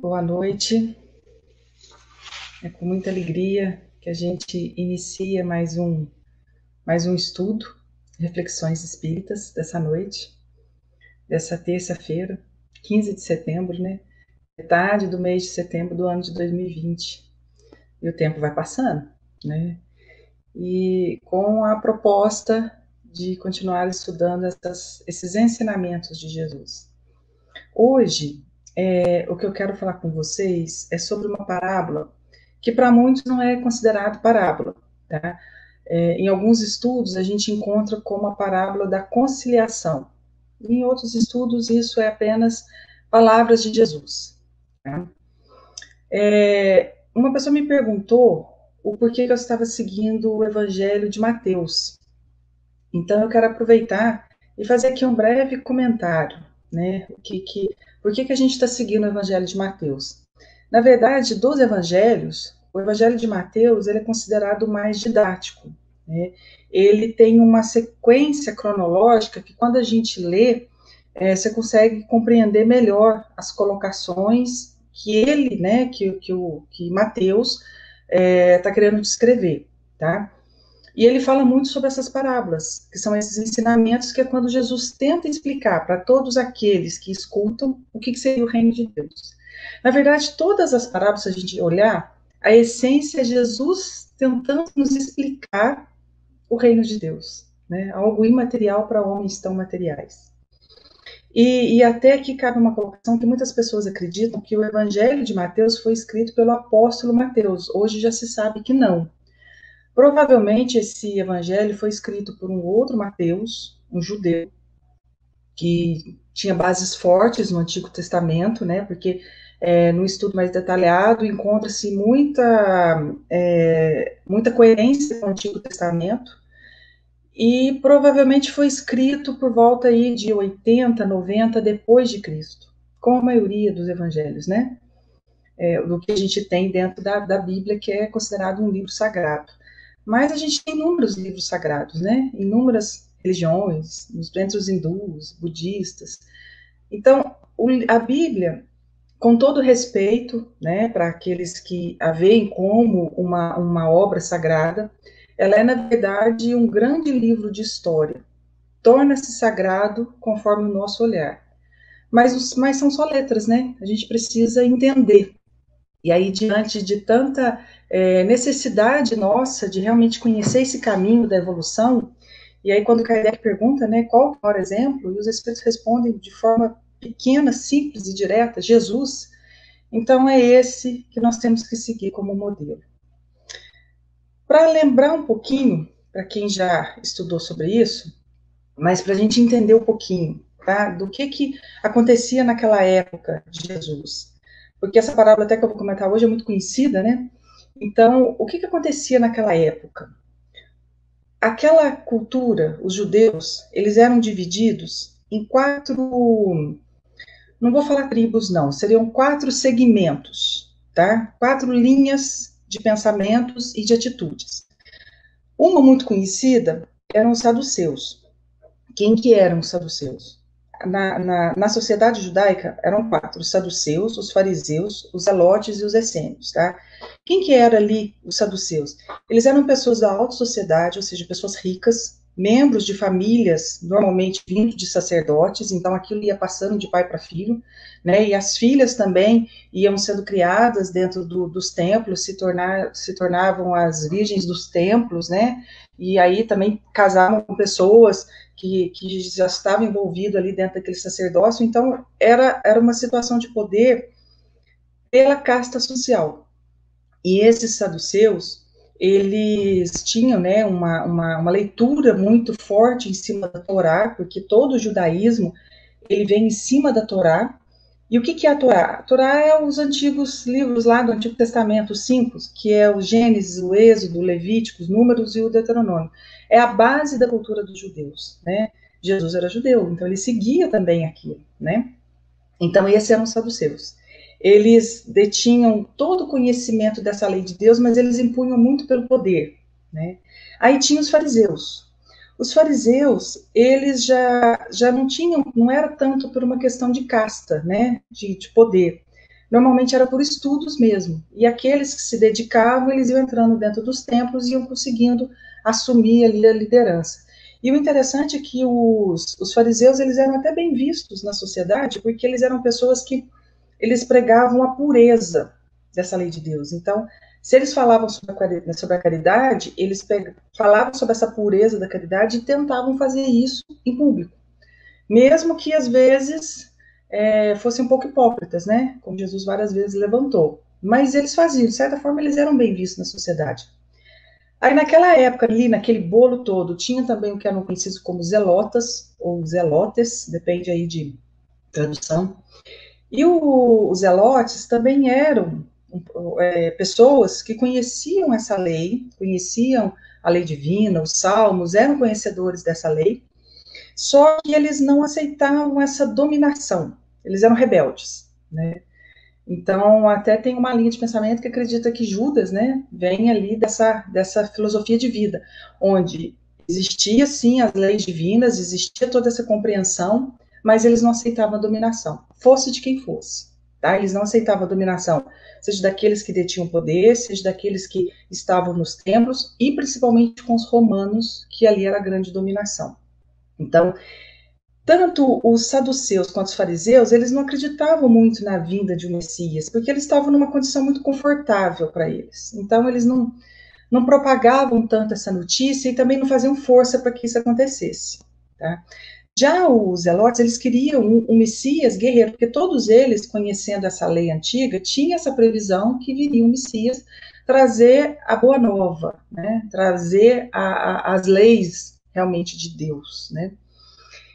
Boa noite. É com muita alegria que a gente inicia mais um estudo, Reflexões Espíritas, dessa noite, dessa terça-feira, 15 de setembro, né? Metade do mês de setembro do ano de 2020. E o tempo vai passando, né? E com a proposta de continuar estudando esses ensinamentos de Jesus. Hoje, o que eu quero falar com vocês é sobre uma parábola que para muitos não é considerado parábola, tá? Em alguns estudos a gente encontra como a parábola da conciliação. Em outros estudos isso é apenas palavras de Jesus. Tá? Uma pessoa me perguntou o porquê que eu estava seguindo o Evangelho de Mateus. Então eu quero aproveitar e fazer aqui um breve comentário, né? Por que a gente está seguindo o Evangelho de Mateus? Na verdade, dos evangelhos, o Evangelho de Mateus ele é considerado mais didático, né? Ele tem uma sequência cronológica que, quando a gente lê, você consegue compreender melhor as colocações que ele, né, que Mateus está querendo descrever, tá? E ele fala muito sobre essas parábolas, que são esses ensinamentos que é quando Jesus tenta explicar para todos aqueles que escutam o que seria o reino de Deus. Na verdade, todas as parábolas, se a gente olhar, a essência é Jesus tentando nos explicar o reino de Deus, né? Algo imaterial para homens tão materiais. E até aqui cabe uma colocação que muitas pessoas acreditam que o Evangelho de Mateus foi escrito pelo apóstolo Mateus. Hoje já se sabe que não. Provavelmente esse evangelho foi escrito por um outro Mateus, um judeu, que tinha bases fortes no Antigo Testamento, né? Porque no estudo mais detalhado encontra-se muita coerência com o Antigo Testamento, e provavelmente foi escrito por volta aí de 80, 90 depois de Cristo, como a maioria dos evangelhos, né? Do que a gente tem dentro da Bíblia, que é considerado um livro sagrado. Mas a gente tem inúmeros livros sagrados, né? Inúmeras religiões, entre os hindus, budistas. Então, a Bíblia, com todo respeito, né, para aqueles que a veem como uma obra sagrada, ela é, na verdade, um grande livro de história. Torna-se sagrado conforme o nosso olhar. Mas são só letras, né? A gente precisa entender. E aí, diante de tanta necessidade nossa de realmente conhecer esse caminho da evolução, e aí quando Kardec pergunta, né, qual é o maior exemplo, e os espíritos respondem de forma pequena, simples e direta, Jesus, então é esse que nós temos que seguir como modelo. Para lembrar um pouquinho, para quem já estudou sobre isso, mas para a gente entender um pouquinho, tá, do que acontecia naquela época de Jesus. Porque essa parábola até que eu vou comentar hoje é muito conhecida, né? Então, o que acontecia naquela época? Aquela cultura, os judeus, eles eram divididos em quatro, não vou falar tribos não, seriam quatro segmentos, tá? Quatro linhas de pensamentos e de atitudes. Uma muito conhecida eram os saduceus. Quem que eram os saduceus? Na sociedade judaica eram quatro: os saduceus, os fariseus, os zelotes e os essênios, tá? Quem que era ali os saduceus? Eles eram pessoas da alta sociedade, ou seja, pessoas ricas, membros de famílias, normalmente vindo de sacerdotes, então aquilo ia passando de pai para filho, né? E as filhas também iam sendo criadas dentro dos templos, se tornavam as virgens dos templos, né? E aí também casavam com pessoas que já estava envolvido ali dentro daquele sacerdócio, então era uma situação de poder pela casta social. E esses saduceus, eles tinham, né, uma leitura muito forte em cima da Torá, porque todo o judaísmo, ele vem em cima da Torá. E o que é a Torá? A Torá é os antigos livros lá do Antigo Testamento, os cinco, que é o Gênesis, o Êxodo, o Levítico, os Números e o Deuteronômio. É a base da cultura dos judeus, né? Jesus era judeu, então ele seguia também aquilo, né? Então esses eram os saduceus. Eles detinham todo o conhecimento dessa lei de Deus, mas eles impunham muito pelo poder, né? Aí tinha os fariseus. Os fariseus, eles já não tinham, não era tanto por uma questão de casta, né, de poder, normalmente era por estudos mesmo. E aqueles que se dedicavam, eles iam entrando dentro dos templos e iam conseguindo assumir ali a liderança. E o interessante é que os fariseus, eles eram até bem vistos na sociedade, porque eles eram pessoas que eles pregavam a pureza dessa lei de Deus. Então, se eles falavam sobre a caridade, eles falavam sobre essa pureza da caridade e tentavam fazer isso em público. Mesmo que, às vezes, fossem um pouco hipócritas, né? Como Jesus várias vezes levantou. Mas eles faziam, de certa forma, eles eram bem vistos na sociedade. Aí, naquela época, ali, naquele bolo todo, tinha também o que eram conhecidos como zelotas, ou zelotes, depende aí de tradução. E os zelotes também eram pessoas que conheciam essa lei, conheciam a lei divina, os salmos, eram conhecedores dessa lei, só que eles não aceitavam essa dominação, eles eram rebeldes, né? Então, até tem uma linha de pensamento que acredita que Judas, né, vem ali dessa filosofia de vida, onde existia, sim, as leis divinas, existia toda essa compreensão, mas eles não aceitavam a dominação, fosse de quem fosse, tá? Eles não aceitavam a dominação, seja daqueles que detinham poder, seja daqueles que estavam nos templos, e principalmente com os romanos, que ali era a grande dominação. Então, tanto os saduceus quanto os fariseus, eles não acreditavam muito na vinda de um Messias, porque eles estavam numa condição muito confortável para eles. Então, eles não propagavam tanto essa notícia e também não faziam força para que isso acontecesse. Tá? Já os zelotes, eles queriam um Messias guerreiro, porque todos eles, conhecendo essa lei antiga, tinham essa previsão que viria um Messias trazer a boa nova, né? Trazer as leis realmente de Deus, né?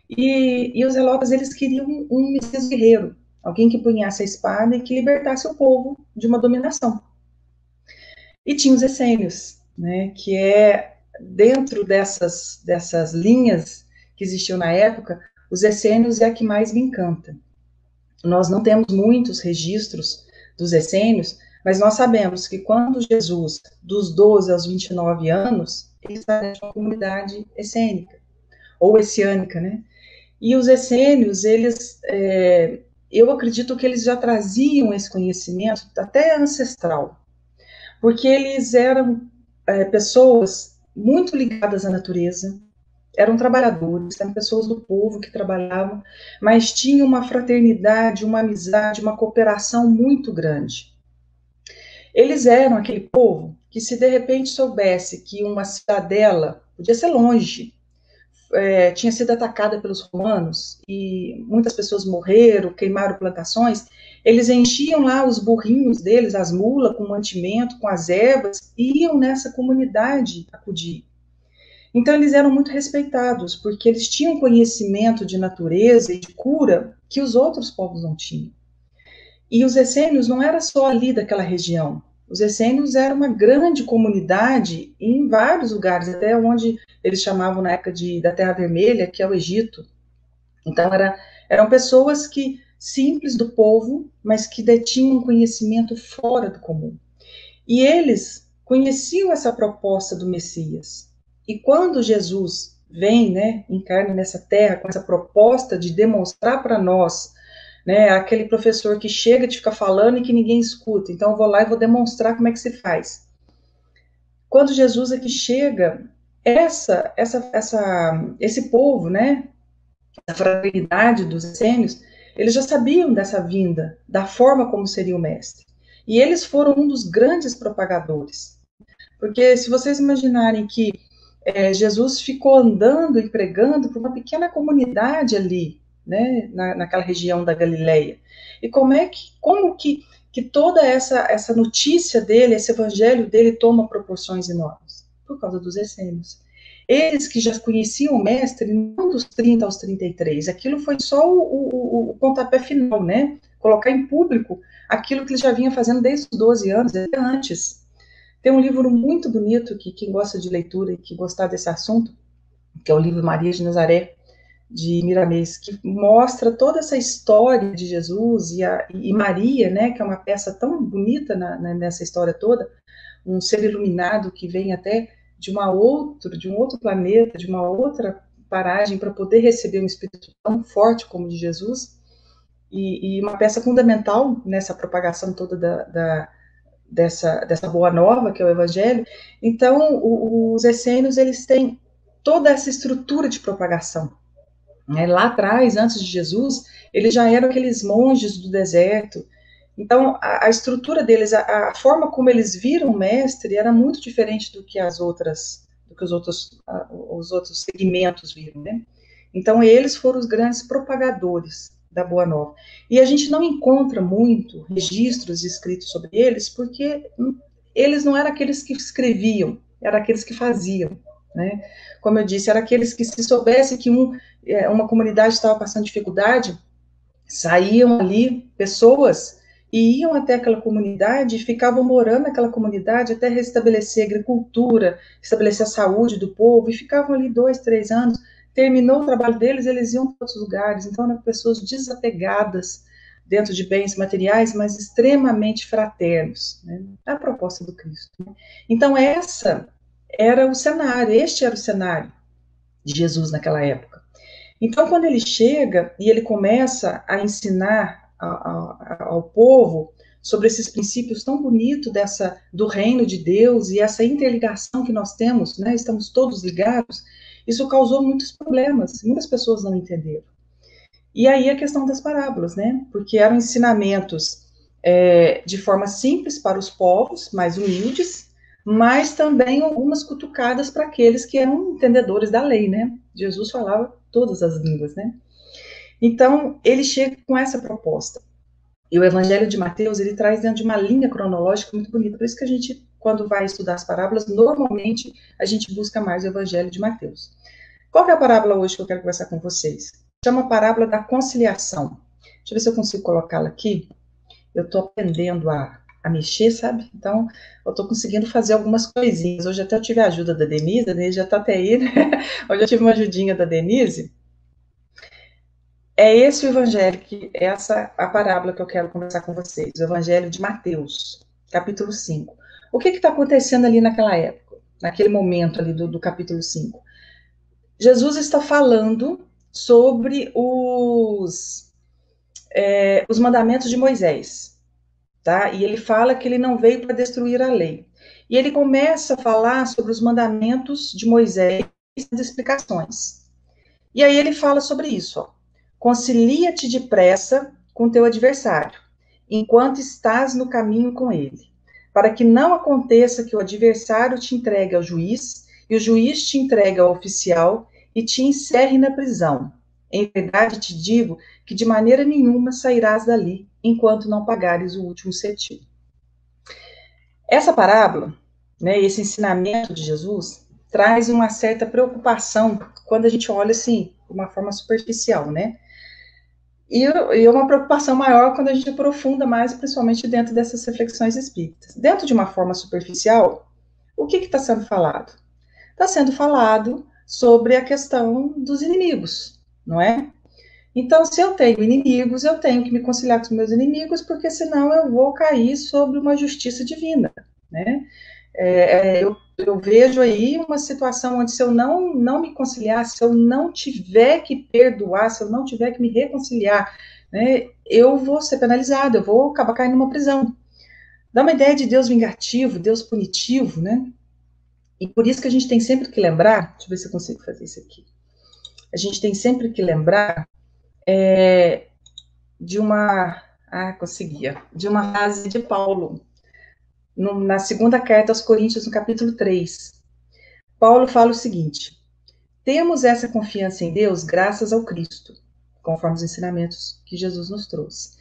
E os zelotas, eles queriam um Messias guerreiro, alguém que punhasse a espada e que libertasse o povo de uma dominação. E tinha os essênios, né, que dentro dessas linhas que existiam na época, os essênios é a que mais me encanta. Nós não temos muitos registros dos essênios, mas nós sabemos que quando Jesus, dos 12 aos 29 anos, ele está dentro de uma comunidade essênica, ou essiânica, né? E os essênios, eu acredito que eles já traziam esse conhecimento até ancestral, porque eles eram pessoas muito ligadas à natureza, eram trabalhadores, eram pessoas do povo que trabalhavam, mas tinham uma fraternidade, uma amizade, uma cooperação muito grande. Eles eram aquele povo que, se de repente soubesse que uma cidadela, podia ser longe, tinha sido atacada pelos romanos e muitas pessoas morreram, queimaram plantações, eles enchiam lá os burrinhos deles, as mulas, com mantimento, com as ervas, e iam nessa comunidade acudir. Então eles eram muito respeitados, porque eles tinham conhecimento de natureza e de cura que os outros povos não tinham. E os essênios não era só ali daquela região. Os essênios eram uma grande comunidade em vários lugares, até onde eles chamavam na época da Terra Vermelha, que é o Egito. Então eram pessoas simples do povo, mas que detinham um conhecimento fora do comum. E eles conheciam essa proposta do Messias. E quando Jesus vem, né, encarna nessa terra com essa proposta de demonstrar para nós, né, aquele professor que chega de ficar falando e que ninguém escuta, então eu vou lá e vou demonstrar como é que se faz. Quando Jesus aqui chega, esse povo, né, a fraternidade dos essênios, eles já sabiam dessa vinda, da forma como seria o mestre. E eles foram um dos grandes propagadores. Porque se vocês imaginarem que Jesus ficou andando e pregando para uma pequena comunidade ali, né, naquela região da Galileia. E como que toda essa notícia dele, esse evangelho dele toma proporções enormes? Por causa dos essênios. Eles que já conheciam o mestre, não dos 30 aos 33, aquilo foi só o pontapé final, né? Colocar em público aquilo que ele já vinha fazendo desde os 12 anos, até antes. Tem um livro muito bonito que quem gosta de leitura e que gostar desse assunto, que é o livro Maria de Nazaré, de Miramês, que mostra toda essa história de Jesus e Maria, né, que é uma peça tão bonita nessa história toda, um ser iluminado que vem até de um outro planeta, de uma outra paragem para poder receber um espírito tão forte como o de Jesus. e uma peça fundamental nessa propagação toda dessa boa nova, que é o Evangelho. Então, os essênios, eles têm toda essa estrutura de propagação. Lá atrás, antes de Jesus, eles já eram aqueles monges do deserto. Então, a estrutura deles, a forma como eles viram o mestre era muito diferente do que os outros segmentos viram, né? Então, eles foram os grandes propagadores da Boa Nova. E a gente não encontra muito registros escritos sobre eles, porque eles não eram aqueles que escreviam, eram aqueles que faziam, né? Como eu disse, eram aqueles que, se soubesse que uma comunidade estava passando dificuldade, saíam ali pessoas e iam até aquela comunidade e ficavam morando naquela comunidade até restabelecer a agricultura, estabelecer a saúde do povo, e ficavam ali 2, 3 anos. Terminou o trabalho deles, eles iam para outros lugares. Então, eram pessoas desapegadas dentro de bens materiais, mas extremamente fraternos, né? A proposta do Cristo. Então, este era o cenário de Jesus naquela época. Então, quando ele chega e ele começa a ensinar ao povo sobre esses princípios tão bonitos do reino de Deus e essa interligação que nós temos, né, estamos todos ligados, isso causou muitos problemas, muitas pessoas não entenderam. E aí a questão das parábolas, né, porque eram ensinamentos de forma simples para os povos mais humildes, mas também algumas cutucadas para aqueles que eram entendedores da lei, né? Jesus falava todas as línguas, né? Então, ele chega com essa proposta. E o Evangelho de Mateus, ele traz dentro de uma linha cronológica muito bonita. Por isso que a gente, quando vai estudar as parábolas, normalmente a gente busca mais o Evangelho de Mateus. Qual que é a parábola hoje que eu quero conversar com vocês? Chama a parábola da conciliação. Deixa eu ver se eu consigo colocá-la aqui. Eu estou aprendendo a mexer, sabe? Então, eu estou conseguindo fazer algumas coisinhas. Hoje até eu tive a ajuda da Denise, a Denise já está até aí, né? Hoje eu tive uma ajudinha da Denise. É esse o evangelho, essa a parábola que eu quero conversar com vocês, o Evangelho de Mateus, capítulo 5. O que está acontecendo ali naquela época, naquele momento ali do capítulo 5? Jesus está falando sobre os mandamentos de Moisés. Tá? E ele fala que ele não veio para destruir a lei. E ele começa a falar sobre os mandamentos de Moisés e as explicações. E aí ele fala sobre isso, ó. Concilia-te depressa com teu adversário, enquanto estás no caminho com ele, para que não aconteça que o adversário te entregue ao juiz, e o juiz te entregue ao oficial, e te encerre na prisão. Em verdade te digo que de maneira nenhuma sairás dali, enquanto não pagares o último cetil. Essa parábola, né, esse ensinamento de Jesus, traz uma certa preocupação quando a gente olha assim, de uma forma superficial, né? E uma preocupação maior quando a gente aprofunda mais, principalmente dentro dessas reflexões espíritas. Dentro de uma forma superficial, o que está sendo falado? Está sendo falado sobre a questão dos inimigos, não é? Então, se eu tenho inimigos, eu tenho que me conciliar com os meus inimigos, porque senão eu vou cair sobre uma justiça divina, né? Eu vejo aí uma situação onde, se eu não me conciliar, se eu não tiver que perdoar, se eu não tiver que me reconciliar, né, eu vou ser penalizado, eu vou acabar caindo numa prisão. Dá uma ideia de Deus vingativo, Deus punitivo, né? E por isso que a gente tem sempre que lembrar, deixa eu ver se eu consigo fazer isso aqui. A gente tem sempre que lembrar de uma frase de Paulo, na segunda carta aos Coríntios, no capítulo 3. Paulo fala o seguinte: temos essa confiança em Deus graças ao Cristo, conforme os ensinamentos que Jesus nos trouxe.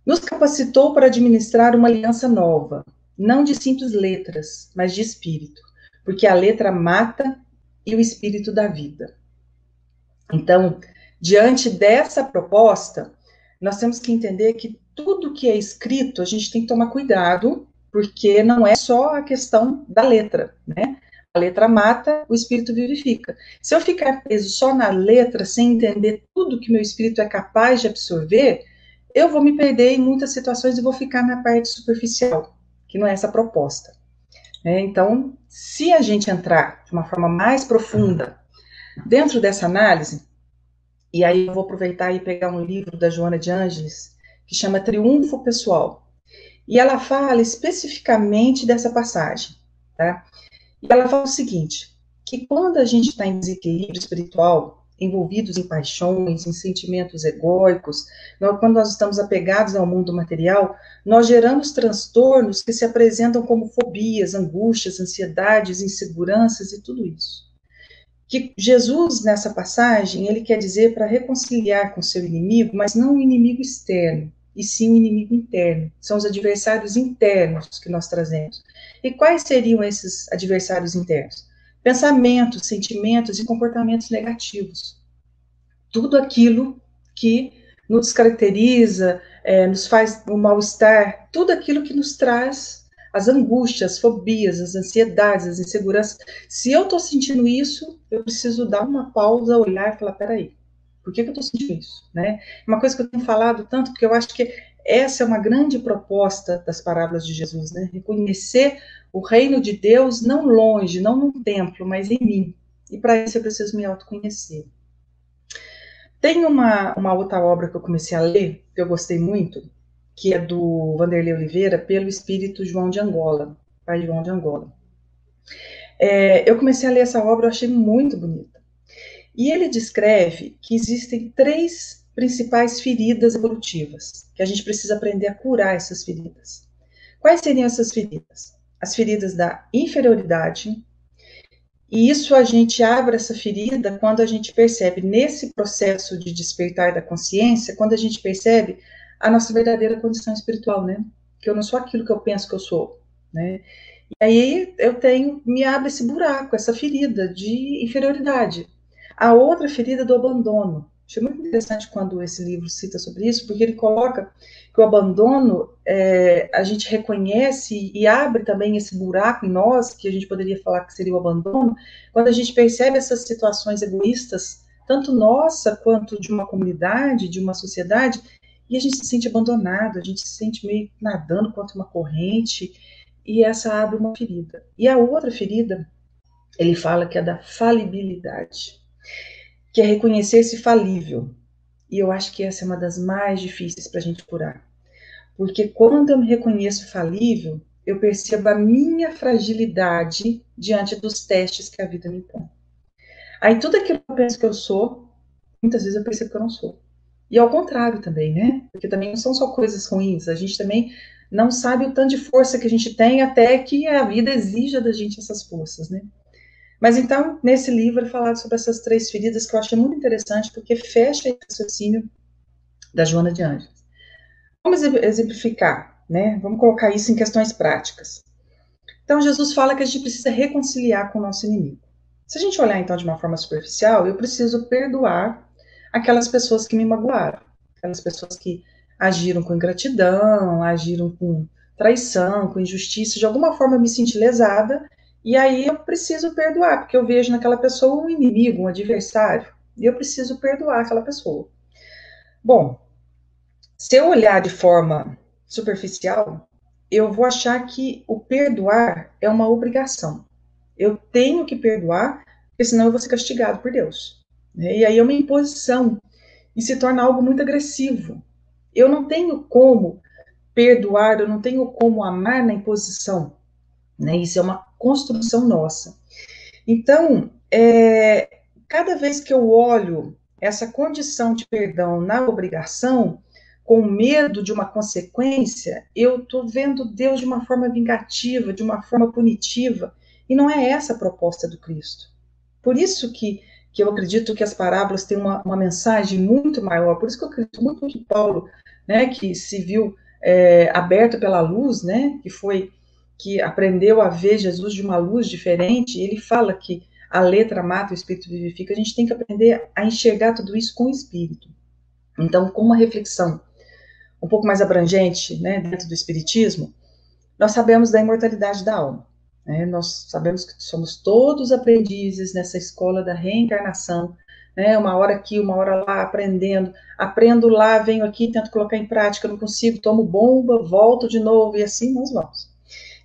Nos capacitou para administrar uma aliança nova, não de simples letras, mas de espírito, porque a letra mata e o espírito dá vida. Então, diante dessa proposta, nós temos que entender que tudo que é escrito, a gente tem que tomar cuidado, porque não é só a questão da letra, né? A letra mata, o espírito vivifica. Se eu ficar preso só na letra, sem entender tudo que meu espírito é capaz de absorver, eu vou me perder em muitas situações e vou ficar na parte superficial, que não é essa a proposta. Então, se a gente entrar de uma forma mais profunda dentro dessa análise, E aí eu vou aproveitar e pegar um livro da Joana de Ângeles, que chama Triunfo Pessoal. E ela fala especificamente dessa passagem, tá? E ela fala o seguinte, que quando a gente está em desequilíbrio espiritual, envolvidos em paixões, em sentimentos egóicos, quando nós estamos apegados ao mundo material, nós geramos transtornos que se apresentam como fobias, angústias, ansiedades, inseguranças e tudo isso. Que Jesus, nessa passagem, ele quer dizer para reconciliar com seu inimigo, mas não o inimigo externo, e sim o inimigo interno. São os adversários internos que nós trazemos. E quais seriam esses adversários internos? Pensamentos, sentimentos e comportamentos negativos. Tudo aquilo que nos caracteriza, nos faz o mal-estar, tudo aquilo que nos traz as angústias, as fobias, as ansiedades, as inseguranças. Se eu estou sentindo isso, eu preciso dar uma pausa, olhar e falar, peraí, por que eu estou sentindo isso? Né? Uma coisa que eu tenho falado tanto, porque eu acho que essa é uma grande proposta das parábolas de Jesus, né? Reconhecer o reino de Deus não longe, não num templo, mas em mim. E para isso eu preciso me autoconhecer. Tem uma outra obra que eu comecei a ler, que eu gostei muito, que é do Vanderlei Oliveira, Pelo Espírito João de Angola, pai João de Angola. Eu comecei a ler essa obra, eu achei muito bonita. E ele descreve que existem 3 principais feridas evolutivas, que a gente precisa aprender a curar essas feridas. Quais seriam essas feridas? As feridas da inferioridade, e isso a gente abre essa ferida quando a gente percebe, nesse processo de despertar da consciência, quando a gente percebe a nossa verdadeira condição espiritual, né? Que eu não sou aquilo que eu penso que eu sou, né? E aí me abre esse buraco, essa ferida de inferioridade. A outra ferida do abandono. Achei muito interessante quando esse livro cita sobre isso, porque ele coloca que o abandono a gente reconhece e abre também esse buraco em nós, que a gente poderia falar que seria o abandono, quando a gente percebe essas situações egoístas, tanto nossa quanto de uma comunidade, de uma sociedade, e a gente se sente abandonado, a gente se sente meio nadando contra uma corrente, e essa abre uma ferida. E a outra ferida, ele fala que é da falibilidade, que é reconhecer-se falível. E eu acho que essa é uma das mais difíceis para a gente curar. Porque quando eu me reconheço falível, eu percebo a minha fragilidade diante dos testes que a vida me põe. Aí tudo aquilo que eu penso que eu sou, muitas vezes eu percebo que eu não sou. E ao contrário também, né? Porque também não são só coisas ruins, a gente também não sabe o tanto de força que a gente tem até que a vida exija da gente essas forças, né? Mas então, nesse livro, é falado sobre essas 3 feridas que eu achei muito interessante, porque fecha esse raciocínio da Joana de Ângeles. Vamos exemplificar, né? Vamos colocar isso em questões práticas. Então, Jesus fala que a gente precisa reconciliar com o nosso inimigo. Se a gente olhar, então, de uma forma superficial, eu preciso perdoar aquelas pessoas que me magoaram, aquelas pessoas que agiram com ingratidão, agiram com traição, com injustiça, de alguma forma eu me senti lesada, e aí eu preciso perdoar, porque eu vejo naquela pessoa um inimigo, um adversário, e eu preciso perdoar aquela pessoa. Bom, se eu olhar de forma superficial, eu vou achar que o perdoar é uma obrigação. Eu tenho que perdoar, porque senão eu vou ser castigado por Deus. E aí é uma imposição e se torna algo muito agressivo. Eu não tenho como perdoar, eu não tenho como amar na imposição. Né? Isso é uma construção nossa. Então, cada vez que eu olho essa condição de perdão na obrigação, com medo de uma consequência, eu estou vendo Deus de uma forma vingativa, de uma forma punitiva, e não é essa a proposta do Cristo. Por isso que eu acredito que as parábolas têm uma mensagem muito maior, por isso que eu acredito muito em Paulo, né, que se viu aberto pela luz, né, que aprendeu a ver Jesus de uma luz diferente, ele fala que a letra mata, o espírito vivifica, a gente tem que aprender a enxergar tudo isso com o espírito. Então, com uma reflexão um pouco mais abrangente, né, dentro do espiritismo, nós sabemos da imortalidade da alma. Né? Nós sabemos que somos todos aprendizes nessa escola da reencarnação, né? Uma hora aqui, uma hora lá, aprendo lá, venho aqui, tento colocar em prática, não consigo, tomo bomba, volto de novo, e assim nós vamos.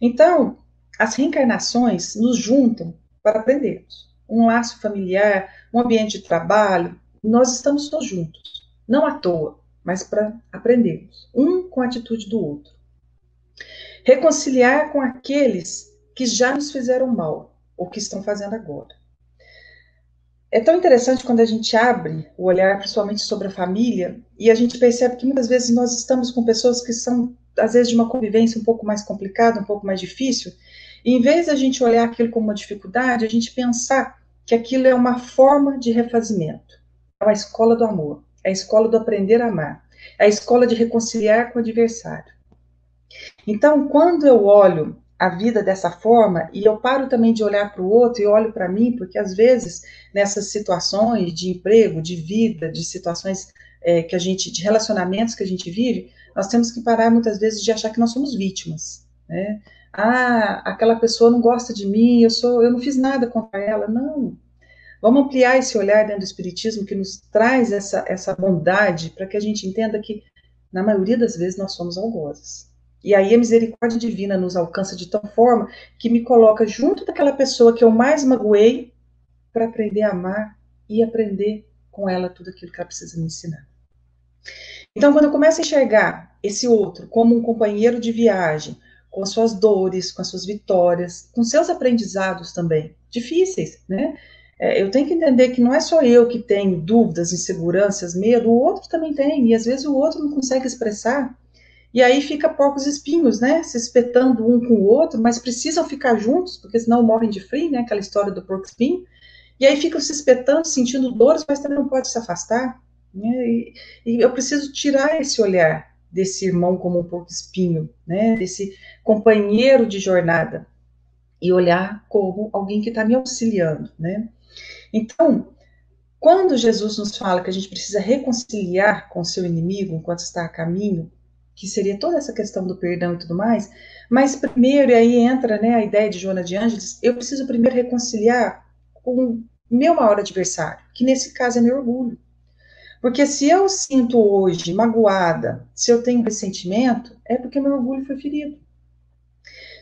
Então, as reencarnações nos juntam para aprendermos. Um laço familiar, um ambiente de trabalho, nós estamos todos juntos, não à toa, mas para aprendermos, um com a atitude do outro. Reconciliar com aqueles que já nos fizeram mal, ou que estão fazendo agora. É tão interessante quando a gente abre o olhar, principalmente sobre a família, e a gente percebe que muitas vezes nós estamos com pessoas que são, às vezes, de uma convivência um pouco mais complicada, um pouco mais difícil, e em vez da gente olhar aquilo como uma dificuldade, a gente pensar que aquilo é uma forma de refazimento. É a escola do amor, é a escola do aprender a amar, é a escola de reconciliar com o adversário. Então, quando eu olho a vida dessa forma, e eu paro também de olhar para o outro e olho para mim, porque às vezes nessas situações de emprego, de vida, de situações que a gente, de relacionamentos que a gente vive, nós temos que parar muitas vezes de achar que nós somos vítimas, né? Ah, aquela pessoa não gosta de mim, eu não fiz nada contra ela. Não. Vamos ampliar esse olhar dentro do Espiritismo que nos traz essa bondade para que a gente entenda que, na maioria das vezes, nós somos algozes. E aí a misericórdia divina nos alcança de tal forma que me coloca junto daquela pessoa que eu mais magoei para aprender a amar e aprender com ela tudo aquilo que ela precisa me ensinar. Então, quando eu começo a enxergar esse outro como um companheiro de viagem, com as suas dores, com as suas vitórias, com seus aprendizados também, difíceis, né? Eu tenho que entender que não é só eu que tenho dúvidas, inseguranças, medo, o outro também tem, e às vezes o outro não consegue expressar, e aí fica porcos espinhos, né? Se espetando um com o outro, mas precisam ficar juntos, porque senão morrem de frio, né? Aquela história do porco espinho. E aí ficam se espetando, sentindo dores, mas também não pode se afastar. Né? E eu preciso tirar esse olhar desse irmão como um porco espinho, né? Desse companheiro de jornada, e olhar como alguém que está me auxiliando, né? Então, quando Jesus nos fala que a gente precisa reconciliar com o seu inimigo enquanto está a caminho, que seria toda essa questão do perdão e tudo mais, mas primeiro, e aí entra, né, a ideia de Joana de Ângeles, eu preciso primeiro reconciliar com o meu maior adversário, que nesse caso é meu orgulho. Porque se eu sinto hoje magoada, se eu tenho ressentimento, é porque meu orgulho foi ferido.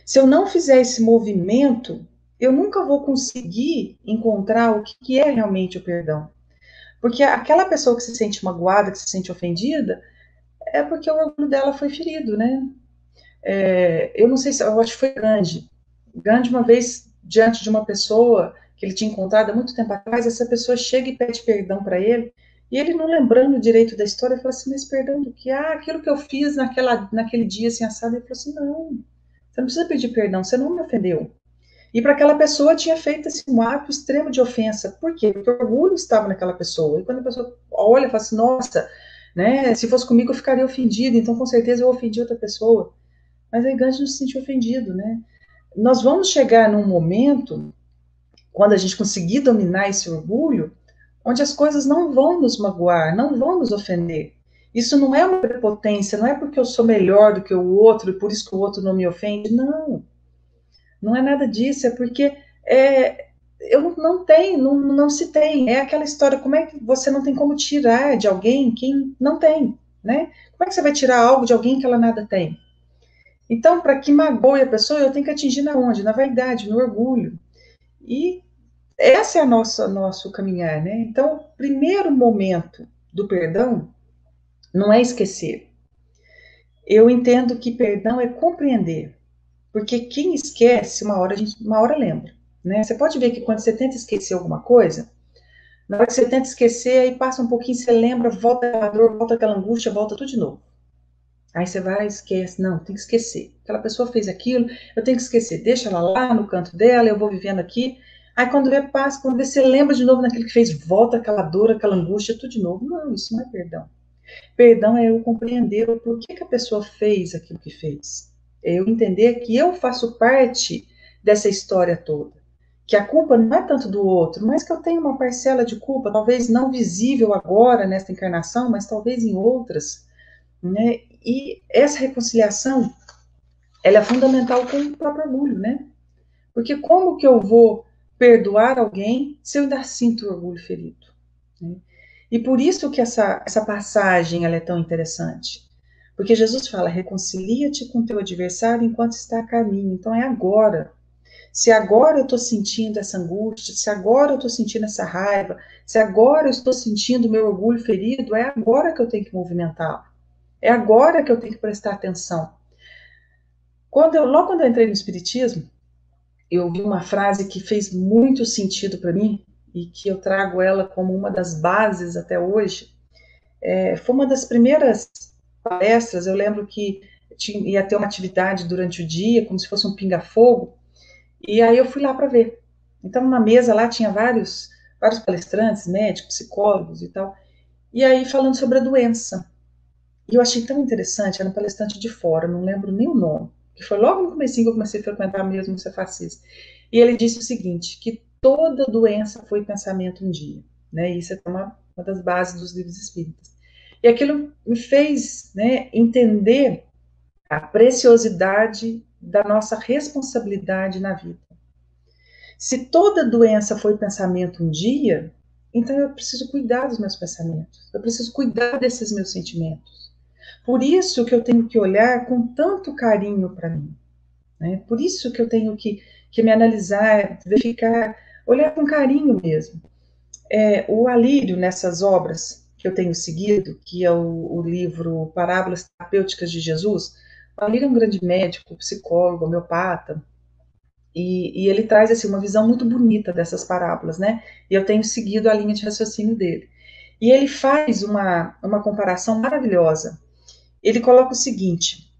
Se eu não fizer esse movimento, eu nunca vou conseguir encontrar o que é realmente o perdão. Porque aquela pessoa que se sente magoada, que se sente ofendida, é porque o orgulho dela foi ferido, né? Eu não sei se, eu acho que foi Gandhi. Gandhi, uma vez, diante de uma pessoa que ele tinha encontrado há muito tempo atrás, essa pessoa chega e pede perdão para ele, e ele, não lembrando direito da história, fala assim, mas perdão do que? Ah, aquilo que eu fiz naquele dia, assim, assado. Ele falou assim, não, você não precisa pedir perdão, você não me ofendeu. E para aquela pessoa tinha feito assim, um ato extremo de ofensa. Por quê? Porque o orgulho estava naquela pessoa. E quando a pessoa olha e fala assim, nossa, né, se fosse comigo eu ficaria ofendido, então com certeza eu ofendi outra pessoa. Mas aí Gandhi não se sentiu ofendido, né? Nós vamos chegar num momento, quando a gente conseguir dominar esse orgulho, onde as coisas não vão nos magoar, não vão nos ofender. Isso não é uma prepotência, não é porque eu sou melhor do que o outro e por isso que o outro não me ofende. Não, não é nada disso, é porque eu não tenho, não se tem. É aquela história, como é que você não tem como tirar de alguém quem não tem, né? Como é que você vai tirar algo de alguém que ela nada tem? Então, para que magoe a pessoa, eu tenho que atingir na onde? Na vaidade, no orgulho. E essa é a nosso caminhar, né? Então, o primeiro momento do perdão não é esquecer. Eu entendo que perdão é compreender, porque quem esquece, uma hora lembra, né? Você pode ver que quando você tenta esquecer alguma coisa, na hora que você tenta esquecer, aí passa um pouquinho, você lembra, volta aquela dor, volta aquela angústia, volta tudo de novo. Aí você vai e esquece. Não, tem que esquecer. Aquela pessoa fez aquilo, eu tenho que esquecer. Deixa ela lá no canto dela, eu vou vivendo aqui. Aí quando vê, passa, quando vê, você lembra de novo naquilo que fez, volta aquela dor, aquela angústia, tudo de novo. Não, isso não é perdão. Perdão é eu compreender o porquê que a pessoa fez aquilo que fez. É eu entender que eu faço parte dessa história toda. Que a culpa não é tanto do outro, mas que eu tenho uma parcela de culpa, talvez não visível agora nesta encarnação, mas talvez em outras, né? E essa reconciliação, ela é fundamental com o próprio orgulho, né? Porque como que eu vou perdoar alguém se eu ainda sinto o orgulho ferido? Né? E por isso que essa passagem ela é tão interessante. Porque Jesus fala, reconcilia-te com teu adversário enquanto está a caminho. Então é agora. Se agora eu estou sentindo essa angústia, se agora eu estou sentindo essa raiva, se agora eu estou sentindo meu orgulho ferido, é agora que eu tenho que movimentar. É agora que eu tenho que prestar atenção. Logo quando eu entrei no Espiritismo, eu vi uma frase que fez muito sentido para mim e que eu trago ela como uma das bases até hoje. Foi uma das primeiras palestras, eu lembro que ia ter uma atividade durante o dia, como se fosse um pinga-fogo, e aí eu fui lá para ver. Então, na mesa lá tinha vários palestrantes, médicos, psicólogos e tal, e aí falando sobre a doença. E eu achei tão interessante, era um palestrante de fora, não lembro nem o nome, que foi logo no comecinho que eu comecei a frequentar mesmo o Cefassis. E ele disse o seguinte, que toda doença foi pensamento um dia, né? Isso é uma das bases dos livros espíritas. E aquilo me fez, né, entender a preciosidade da nossa responsabilidade na vida. Se toda doença foi pensamento um dia, então eu preciso cuidar dos meus pensamentos, eu preciso cuidar desses meus sentimentos. Por isso que eu tenho que olhar com tanto carinho para mim, né? Por isso que eu tenho que me analisar, verificar, olhar com carinho mesmo. O Alírio, nessas obras que eu tenho seguido, que é o livro Parábolas Terapêuticas de Jesus, o Alírio é um grande médico, psicólogo, homeopata, e ele traz assim, uma visão muito bonita dessas parábolas, né? E eu tenho seguido a linha de raciocínio dele. E ele faz uma comparação maravilhosa. Ele coloca o seguinte,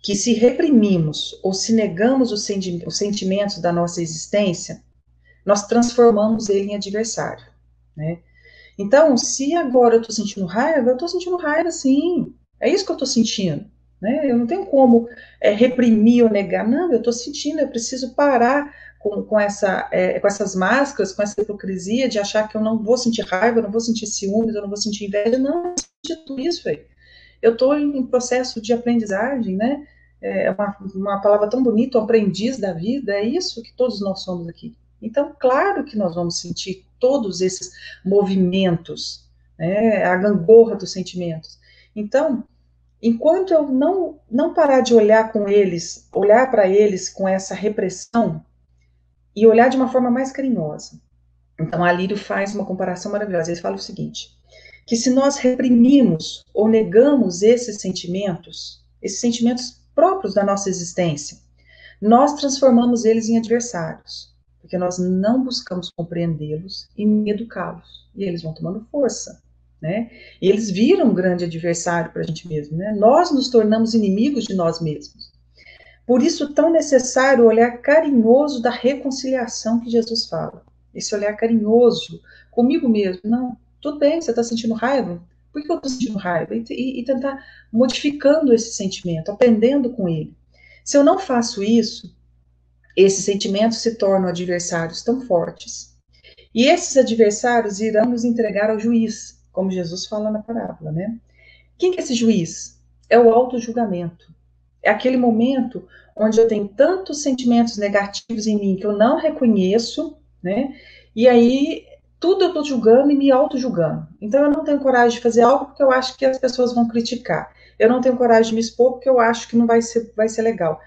que se reprimimos ou se negamos os sentimentos da nossa existência, nós transformamos ele em adversário, né? Então, se agora eu estou sentindo raiva, eu estou sentindo raiva sim. É isso que eu estou sentindo. Né? Eu não tenho como reprimir ou negar. Não, eu estou sentindo, eu preciso parar com essas máscaras, com essa hipocrisia de achar que eu não vou sentir raiva, eu não vou sentir ciúmes, eu não vou sentir inveja. Não, eu sinto tudo isso, velho. Eu estou em processo de aprendizagem, né? É uma palavra tão bonita, o aprendiz da vida, é isso que todos nós somos aqui. Então, claro que nós vamos sentir todos esses movimentos, né, a gangorra dos sentimentos. Então, enquanto eu não parar de olhar para eles com essa repressão e olhar de uma forma mais carinhosa. Então, a Lírio faz uma comparação maravilhosa. Ele fala o seguinte, que se nós reprimimos ou negamos esses sentimentos próprios da nossa existência, nós transformamos eles em adversários, porque nós não buscamos compreendê-los e educá-los, e eles vão tomando força, né? E eles viram um grande adversário para a gente mesmo, né? Nós nos tornamos inimigos de nós mesmos. Por isso, tão necessário o olhar carinhoso da reconciliação que Jesus fala. Esse olhar carinhoso comigo mesmo. Não, tudo bem, você está sentindo raiva? Por que eu estou sentindo raiva? E tentar modificando esse sentimento, aprendendo com ele. Se eu não faço isso, esses sentimentos se tornam adversários tão fortes. E esses adversários irão nos entregar ao juiz, como Jesus fala na parábola, né? Quem que é esse juiz? É o auto-julgamento. É aquele momento onde eu tenho tantos sentimentos negativos em mim que eu não reconheço, né? E aí tudo eu estou julgando e me auto-julgando. Então eu não tenho coragem de fazer algo porque eu acho que as pessoas vão criticar. Eu não tenho coragem de me expor porque eu acho que não vai ser legal.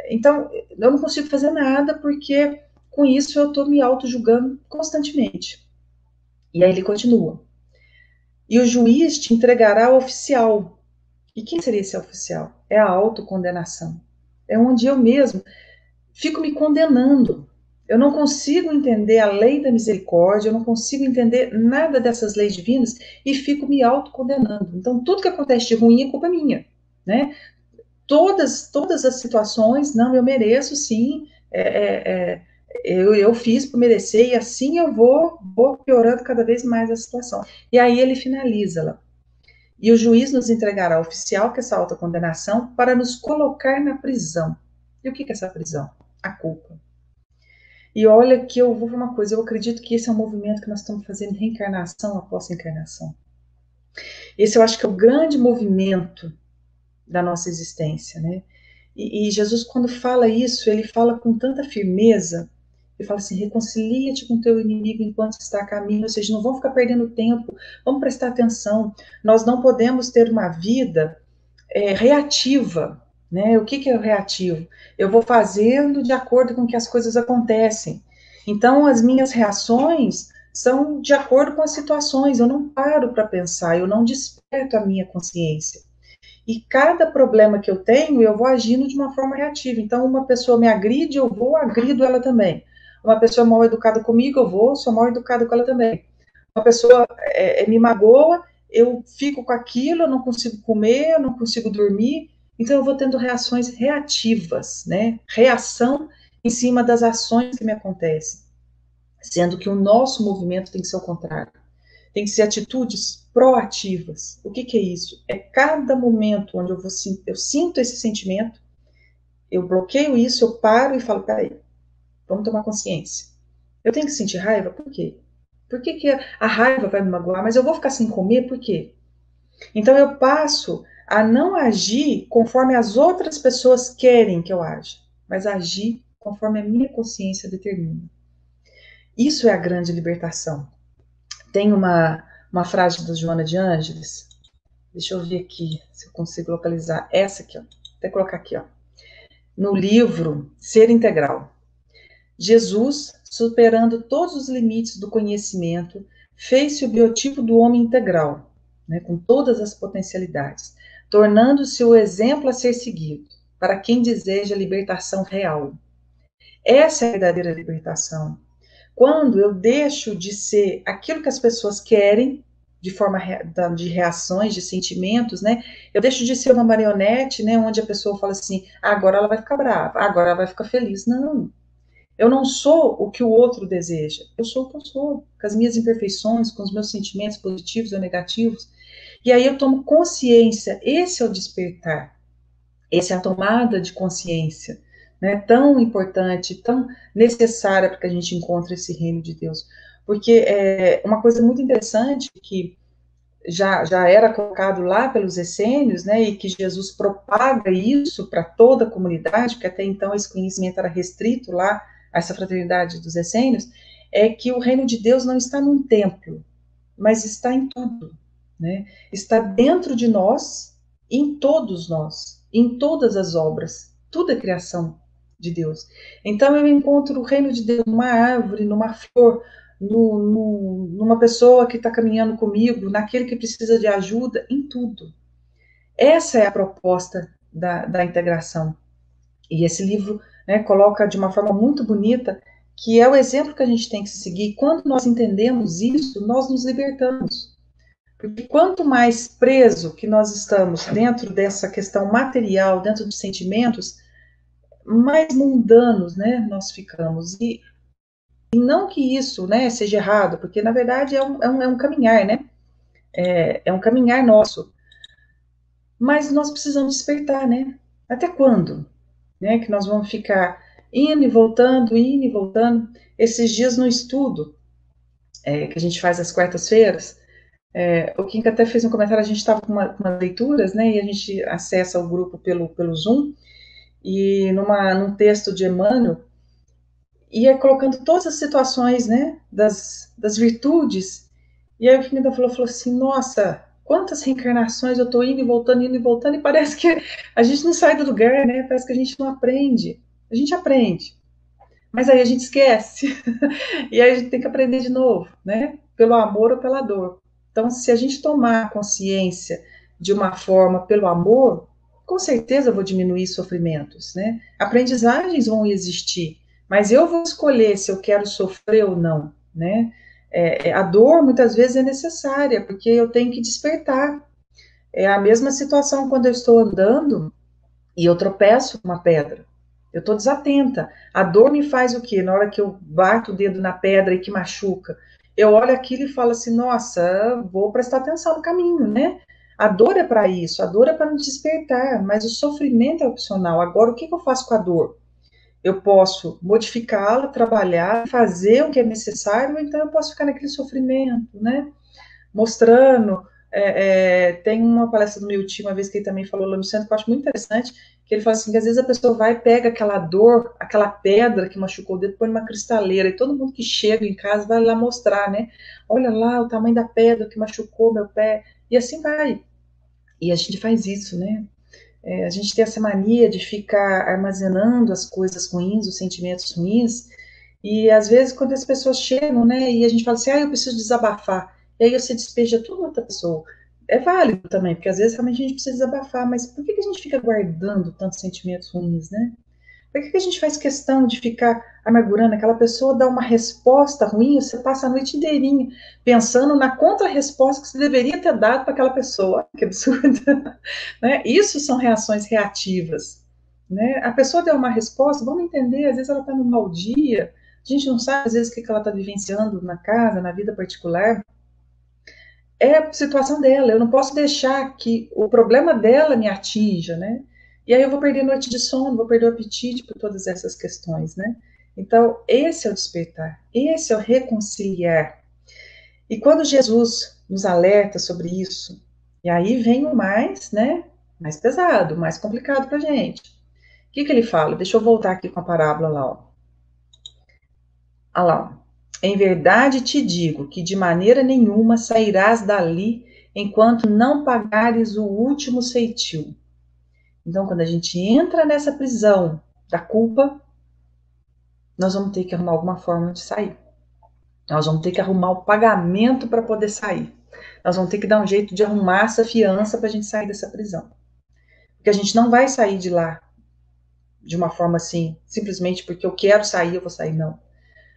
Então eu não consigo fazer nada porque com isso eu estou me auto-julgando constantemente. E aí ele continua. E o juiz te entregará ao oficial. E quem seria esse oficial? É a autocondenação. É onde eu mesmo fico me condenando. Eu não consigo entender a lei da misericórdia, eu não consigo entender nada dessas leis divinas e fico me autocondenando. Então, tudo que acontece de ruim é culpa minha, né? Todas as situações, não, eu mereço sim, eu fiz por merecer e assim eu vou piorando cada vez mais a situação. E aí ele finaliza lá. E o juiz nos entregará ao oficial, que é essa autocondenação, para nos colocar na prisão. E o que é essa prisão? A culpa. E olha que eu vou falar uma coisa, eu acredito que esse é um movimento que nós estamos fazendo reencarnação após encarnação. Esse eu acho que é o grande movimento da nossa existência, né? E Jesus, quando fala isso, ele fala com tanta firmeza, ele fala assim, reconcilia-te com teu inimigo enquanto está a caminho, ou seja, não vamos ficar perdendo tempo, vamos prestar atenção, nós não podemos ter uma vida reativa, né? O que que é o reativo? Eu vou fazendo de acordo com que as coisas acontecem. Então, as minhas reações são de acordo com as situações. Eu não paro para pensar, eu não desperto a minha consciência. E cada problema que eu tenho, eu vou agindo de uma forma reativa. Então, uma pessoa me agride, eu vou, agrido ela também. Uma pessoa mal educada comigo, eu vou, sou mal educada com ela também. Uma pessoa me magoa, eu fico com aquilo, eu não consigo comer, eu não consigo dormir. Então, eu vou tendo reações reativas, né? Reação em cima das ações que me acontecem. Sendo que o nosso movimento tem que ser o contrário. Tem que ser atitudes proativas. O que, que é isso? É cada momento onde eu sinto esse sentimento, eu bloqueio isso, eu paro e falo, peraí, vamos tomar consciência. Eu tenho que sentir raiva? Por quê? Por que, que a raiva vai me magoar? Mas eu vou ficar sem comer? Por quê? Então eu passo a não agir conforme as outras pessoas querem que eu aja, mas agir conforme a minha consciência determina. Isso é a grande libertação. Tem uma frase da Joana de Ângeles. Deixa eu ver aqui se eu consigo localizar. Essa aqui, ó. Vou até colocar aqui, ó. No livro Ser Integral. Jesus, superando todos os limites do conhecimento, fez-se o biotipo do homem integral, né, com todas as potencialidades, tornando-se o exemplo a ser seguido para quem deseja libertação real. Essa é a verdadeira libertação. Quando eu deixo de ser aquilo que as pessoas querem, de forma de reações, de sentimentos, né? Eu deixo de ser uma marionete, né? Onde a pessoa fala assim, ah, agora ela vai ficar brava, agora ela vai ficar feliz. Não, eu não sou o que o outro deseja. Eu sou o que eu sou, com as minhas imperfeições, com os meus sentimentos positivos ou negativos. E aí eu tomo consciência. Esse é o despertar. Essa é a tomada de consciência, né, tão importante, tão necessária para que a gente encontre esse reino de Deus. Porque é uma coisa muito interessante que já era colocado lá pelos essênios, né, e que Jesus propaga isso para toda a comunidade, porque até então esse conhecimento era restrito lá a essa fraternidade dos essênios, é que o reino de Deus não está num templo, mas está em tudo, né? Está dentro de nós, em todos nós, em todas as obras. Tudo é criação de Deus. Então eu encontro o reino de Deus numa árvore, numa flor, numa pessoa que está caminhando comigo, naquele que precisa de ajuda, em tudo. Essa é a proposta da integração. E esse livro, né, coloca de uma forma muito bonita que é o exemplo que a gente tem que seguir. Quando nós entendemos isso, nós nos libertamos. Porque quanto mais preso que nós estamos dentro dessa questão material, dentro de sentimentos, mais mundanos, né, nós ficamos. E não que isso, né, seja errado, porque na verdade é um caminhar, né? É um caminhar nosso. Mas nós precisamos despertar, né? Até quando? Né, que nós vamos ficar indo e voltando, indo e voltando. Esses dias no estudo, que a gente faz às quartas-feiras, o Kim até fez um comentário, a gente estava com umas leituras, né, e a gente acessa o grupo pelo Zoom, e num texto de Emmanuel, ia colocando todas as situações, né, das virtudes, e aí o Kim falou assim, nossa, quantas reencarnações eu estou indo e voltando, e parece que a gente não sai do lugar, né, parece que a gente não aprende. A gente aprende, mas aí a gente esquece, e aí a gente tem que aprender de novo, né, pelo amor ou pela dor. Então, se a gente tomar consciência de uma forma pelo amor, com certeza eu vou diminuir sofrimentos, né? Aprendizagens vão existir, mas eu vou escolher se eu quero sofrer ou não, né? A dor muitas vezes é necessária, porque eu tenho que despertar. É a mesma situação quando eu estou andando e eu tropeço com uma pedra. Eu estou desatenta. A dor me faz o quê? Na hora que eu bato o dedo na pedra e que machuca, eu olho aquilo e falo assim, nossa, vou prestar atenção no caminho, né? A dor é para isso, a dor é para nos despertar, mas o sofrimento é opcional. Agora, o que eu faço com a dor? Eu posso modificá-la, trabalhar, fazer o que é necessário, ou então eu posso ficar naquele sofrimento, né? Mostrando. Tem uma palestra do meu tio, uma vez que ele também falou lá no centro, que eu acho muito interessante, que ele fala assim, que às vezes a pessoa vai e pega aquela dor, aquela pedra que machucou o dedo, põe numa cristaleira, e todo mundo que chega em casa vai lá mostrar, né? Olha lá o tamanho da pedra que machucou meu pé, e assim vai. E a gente faz isso, né? A gente tem essa mania de ficar armazenando as coisas ruins, os sentimentos ruins, e às vezes quando as pessoas chegam, né, e a gente fala assim, eu preciso desabafar, e aí você despeja tudo na outra pessoa. É válido também, porque às vezes realmente a gente precisa desabafar, mas por que a gente fica guardando tantos sentimentos ruins, né? Por que a gente faz questão de ficar amargurando? Aquela pessoa dá uma resposta ruim, você passa a noite inteirinha pensando na contra-resposta que você deveria ter dado para aquela pessoa. Que absurdo. Né? Isso são reações reativas. Né? A pessoa deu uma resposta, vamos entender, às vezes ela está num mau dia, a gente não sabe às vezes o que ela está vivenciando na casa, na vida particular. É a situação dela, eu não posso deixar que o problema dela me atinja, né? E aí eu vou perder noite de sono, vou perder o apetite por todas essas questões, né? Então, esse é o despertar, esse é o reconciliar. E quando Jesus nos alerta sobre isso, e aí vem o mais, né? Mais pesado, mais complicado para a gente. O que ele fala? Deixa eu voltar aqui com a parábola lá, ó. Olha lá. Em verdade te digo que de maneira nenhuma sairás dali enquanto não pagares o último ceitil. Então, quando a gente entra nessa prisão da culpa, nós vamos ter que arrumar alguma forma de sair. Nós vamos ter que arrumar o pagamento para poder sair. Nós vamos ter que dar um jeito de arrumar essa fiança para a gente sair dessa prisão. Porque a gente não vai sair de lá de uma forma assim, simplesmente porque eu quero sair, eu vou sair, não.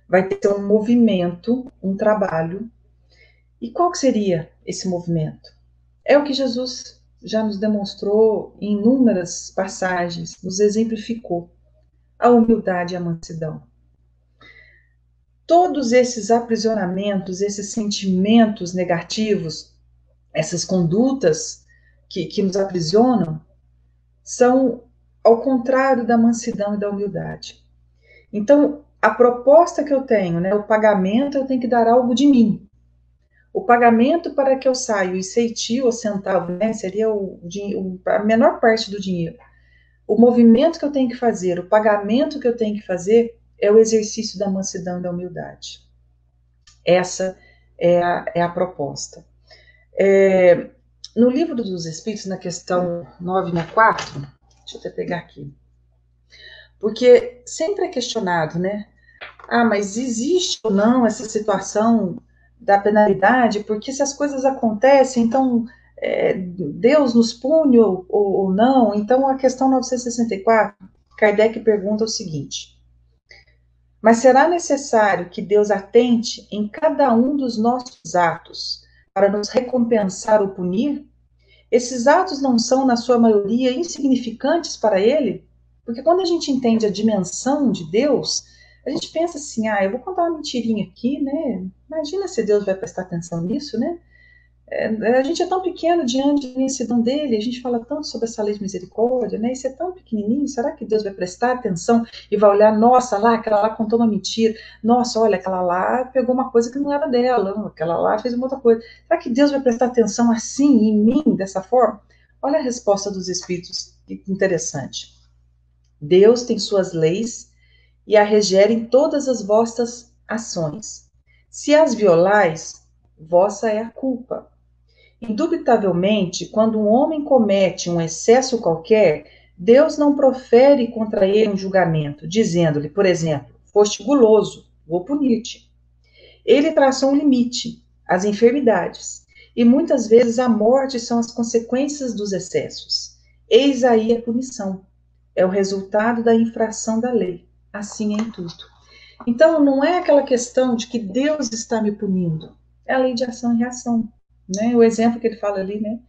Vai ter um movimento, um trabalho. E qual que seria esse movimento? É o que Jesus já nos demonstrou em inúmeras passagens, nos exemplificou: a humildade e a mansidão. Todos esses aprisionamentos, esses sentimentos negativos, essas condutas que nos aprisionam, são ao contrário da mansidão e da humildade. Então, a proposta que eu tenho, né, o pagamento, eu tenho que dar algo de mim. O pagamento para que eu saia, o ceitil ou centavo, né, seria a menor parte do dinheiro. O movimento que eu tenho que fazer, o pagamento que eu tenho que fazer é o exercício da mansidão e da humildade. Essa é a proposta. No livro dos Espíritos, na questão 964, deixa eu até pegar aqui, porque sempre é questionado, né? Mas existe ou não essa situação da penalidade? Porque se as coisas acontecem, então Deus nos pune ou não? Então, a questão 964, Kardec pergunta o seguinte: mas será necessário que Deus atente em cada um dos nossos atos para nos recompensar ou punir? Esses atos não são, na sua maioria, insignificantes para Ele? Porque quando a gente entende a dimensão de Deus, a gente pensa assim, eu vou contar uma mentirinha aqui, né? Imagina se Deus vai prestar atenção nisso, né? A gente é tão pequeno diante da imensidão dele, a gente fala tanto sobre essa lei de misericórdia, né? Isso é tão pequenininho, será que Deus vai prestar atenção e vai olhar, nossa, aquela lá contou uma mentira, nossa, olha, aquela lá pegou uma coisa que não era dela, aquela lá fez uma outra coisa. Será que Deus vai prestar atenção assim em mim, dessa forma? Olha a resposta dos Espíritos, que interessante. Deus tem suas leis e a regerem todas as vossas ações. Se as violais, vossa é a culpa. Indubitavelmente, quando um homem comete um excesso qualquer, Deus não profere contra ele um julgamento, dizendo-lhe, por exemplo, foste guloso, vou punir-te. Ele traçou um limite, as enfermidades, e muitas vezes a morte são as consequências dos excessos. Eis aí a punição. É o resultado da infração da lei. Assim é em tudo. Então, não é aquela questão de que Deus está me punindo. É a lei de ação e reação. Né? O exemplo que ele fala ali, né?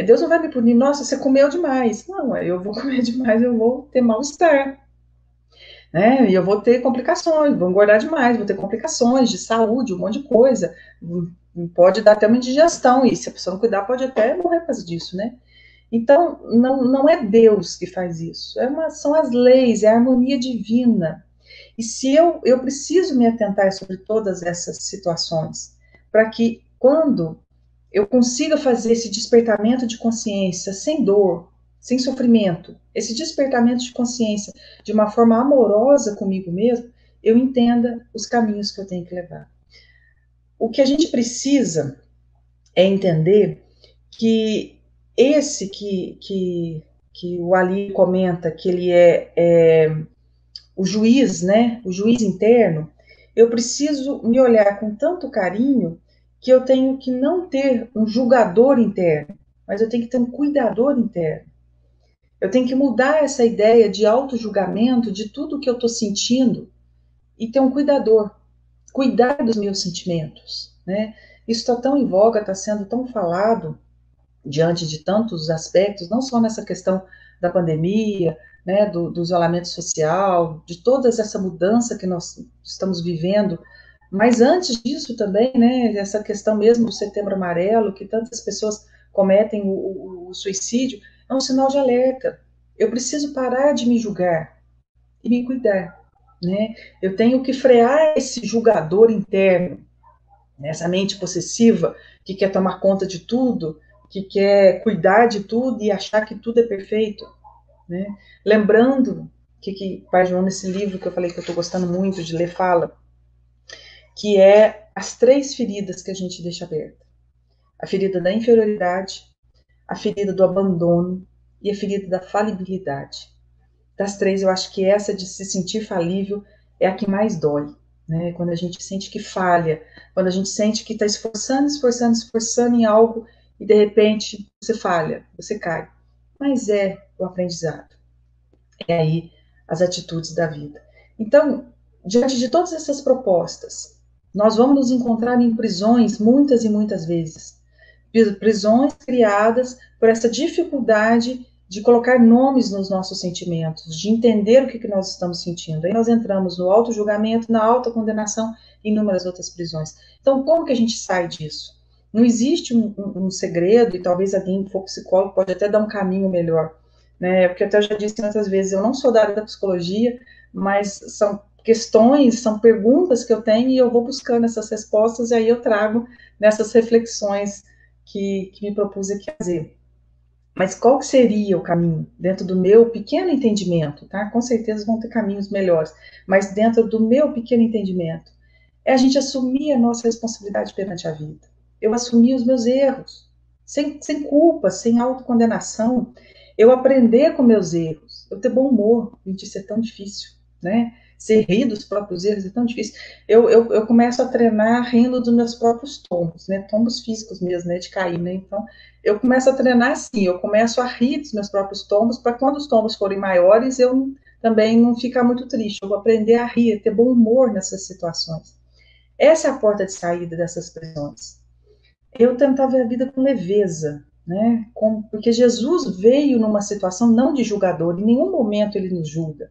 Deus não vai me punir, nossa, você comeu demais. Não, eu vou comer demais, eu vou ter mal-estar. Né? E eu vou ter complicações, vou engordar demais, vou ter complicações de saúde, um monte de coisa. Pode dar até uma indigestão, e se a pessoa não cuidar, pode até morrer por causa disso, né? Então, não é Deus que faz isso, são as leis, é a harmonia divina. E se eu preciso me atentar sobre todas essas situações, para que quando eu consiga fazer esse despertamento de consciência sem dor, sem sofrimento, esse despertamento de consciência de uma forma amorosa comigo mesmo, eu entenda os caminhos que eu tenho que levar. O que a gente precisa é entender que esse que o Ali comenta, que ele é o juiz, né? O juiz interno, eu preciso me olhar com tanto carinho que eu tenho que não ter um julgador interno, mas eu tenho que ter um cuidador interno. Eu tenho que mudar essa ideia de auto-julgamento de tudo que eu estou sentindo e ter um cuidador, cuidar dos meus sentimentos, né? Isso está tão em voga, está sendo tão falado diante de tantos aspectos, não só nessa questão da pandemia, né, do isolamento social, de toda essa mudança que nós estamos vivendo, mas antes disso também, né, essa questão mesmo do Setembro Amarelo, que tantas pessoas cometem o suicídio, é um sinal de alerta. Eu preciso parar de me julgar e me cuidar, né? Eu tenho que frear esse julgador interno, né? Essa mente possessiva que quer tomar conta de tudo, que quer cuidar de tudo e achar que tudo é perfeito, né? Lembrando que Pai João, nesse livro que eu falei que eu estou gostando muito de ler, fala que é as 3 feridas que a gente deixa aberta. A ferida da inferioridade, a ferida do abandono e a ferida da falibilidade. Das 3, eu acho que essa de se sentir falível é a que mais dói, né? Quando a gente sente que falha, quando a gente sente que está esforçando, esforçando, esforçando em algo e de repente você falha, você cai. Mas é o aprendizado, é aí as atitudes da vida. Então, diante de todas essas propostas, nós vamos nos encontrar em prisões muitas e muitas vezes. Prisões criadas por essa dificuldade de colocar nomes nos nossos sentimentos, de entender o que nós estamos sentindo. Aí nós entramos no auto-julgamento, na autocondenação e inúmeras outras prisões. Então, como que a gente sai disso? Não existe um segredo, e talvez alguém que for psicólogo pode até dar um caminho melhor, né? Porque até eu já disse muitas vezes, eu não sou da área da psicologia, mas são questões, são perguntas que eu tenho e eu vou buscando essas respostas e aí eu trago nessas reflexões que me propus aqui fazer. Mas qual que seria o caminho dentro do meu pequeno entendimento, tá? Com certeza vão ter caminhos melhores, mas dentro do meu pequeno entendimento, é a gente assumir a nossa responsabilidade perante a vida. Eu assumir os meus erros, sem culpa, sem autocondenação. Eu aprender com meus erros. Eu ter bom humor, gente, isso é tão difícil, né? Ser rir dos próprios erros é tão difícil. Eu começo a treinar rindo dos meus próprios tombos, né? Tombos físicos mesmo, né? De cair, né? Então, eu começo a treinar assim, eu começo a rir dos meus próprios tombos, para quando os tombos forem maiores, eu também não ficar muito triste. Eu vou aprender a rir, a ter bom humor nessas situações. Essa é a porta de saída dessas prisões. Eu tentar ver a vida com leveza, né? Porque Jesus veio numa situação não de julgador, em nenhum momento ele nos julga.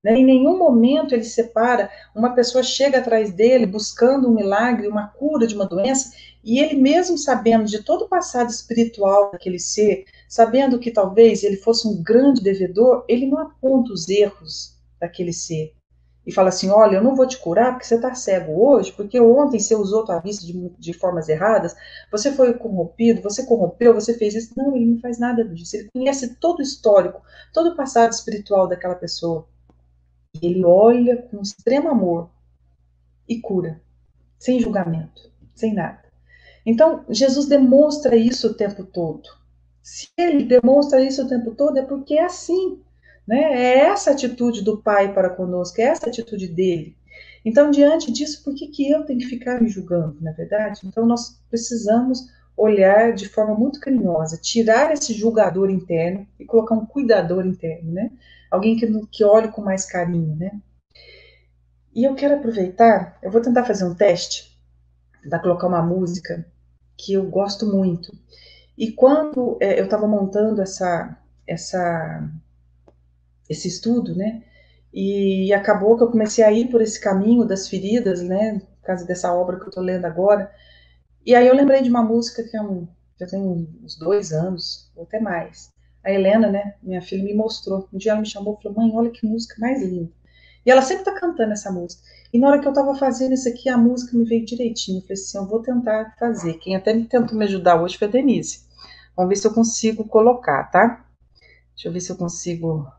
Né? Em nenhum momento ele separa, uma pessoa chega atrás dele buscando um milagre, uma cura de uma doença, e ele mesmo sabendo de todo o passado espiritual daquele ser, sabendo que talvez ele fosse um grande devedor, ele não aponta os erros daquele ser e fala assim, olha, eu não vou te curar porque você está cego hoje, porque ontem você usou tua vista de formas erradas, você foi corrompido, você corrompeu, você fez isso. Não, ele não faz nada disso. Ele conhece todo o histórico, todo o passado espiritual daquela pessoa. E ele olha com extremo amor e cura, sem julgamento, sem nada. Então, Jesus demonstra isso o tempo todo. Se ele demonstra isso o tempo todo, é porque é assim. Né? É essa atitude do Pai para conosco, é essa atitude dele. Então, diante disso, por que eu tenho que ficar me julgando, na verdade? Então, nós precisamos olhar de forma muito carinhosa, tirar esse julgador interno e colocar um cuidador interno, né? Alguém que olhe com mais carinho, né? E eu quero aproveitar, eu vou tentar fazer um teste, tentar colocar uma música que eu gosto muito. E quando eu estava montando esse estudo, né, e acabou que eu comecei a ir por esse caminho das feridas, né, por causa dessa obra que eu estou lendo agora, e aí eu lembrei de uma música que já tem uns 2 anos, ou até mais. A Helena, né, minha filha, me mostrou. Um dia ela me chamou e falou, mãe, olha que música mais linda. E ela sempre tá cantando essa música. E na hora que eu tava fazendo isso aqui, a música me veio direitinho. Eu falei assim, eu vou tentar fazer. Quem até tentou me ajudar hoje foi a Denise. Vamos ver se eu consigo colocar, tá? Deixa eu ver se eu consigo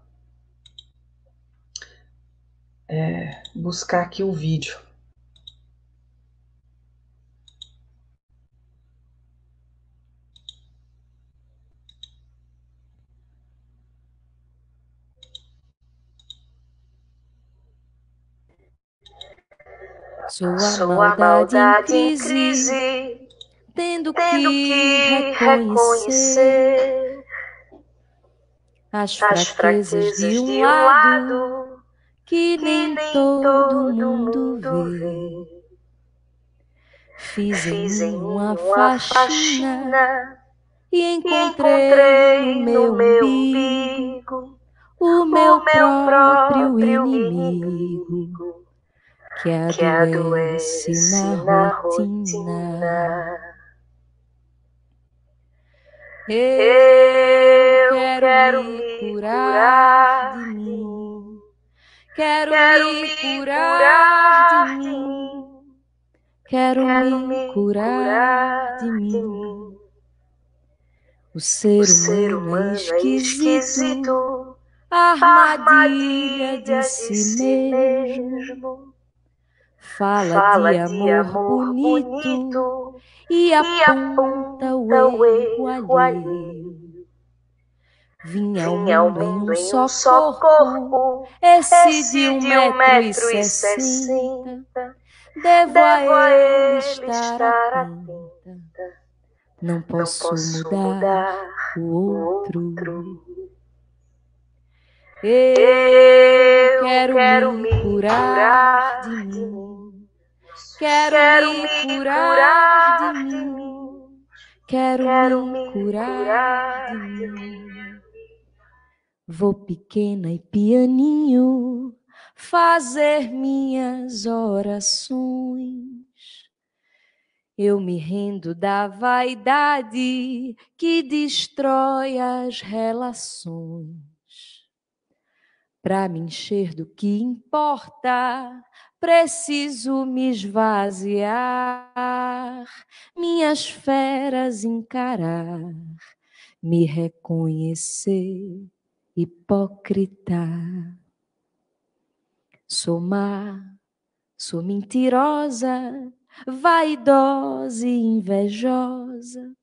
buscar aqui o vídeo. Sou a maldade em crise, tendo que reconhecer as fraquezas de um lado que nem todo mundo vê. Fiz em mim uma faxina e encontrei no meu umbigo o meu próprio inimigo, que adoece na rotina. Eu quero me curar de mim, quero me curar de mim, quero me curar de mim. O ser humano é esquisito, armadilha de si mesmo. Fala de amor bonito e aponta o erro alheio. Vim ao mundo em um só corpo, esse de 1,60 m. Devo a ele estar atenta. Não posso mudar o outro. Eu quero me curar de mim. Quero me curar de mim. Quero me curar de mim. Vou pequena e pianinho fazer minhas orações. Eu me rendo da vaidade que destrói as relações. Para me encher do que importa, preciso me esvaziar, minhas feras encarar, me reconhecer hipócrita. Sou má, sou mentirosa, vaidosa e invejosa.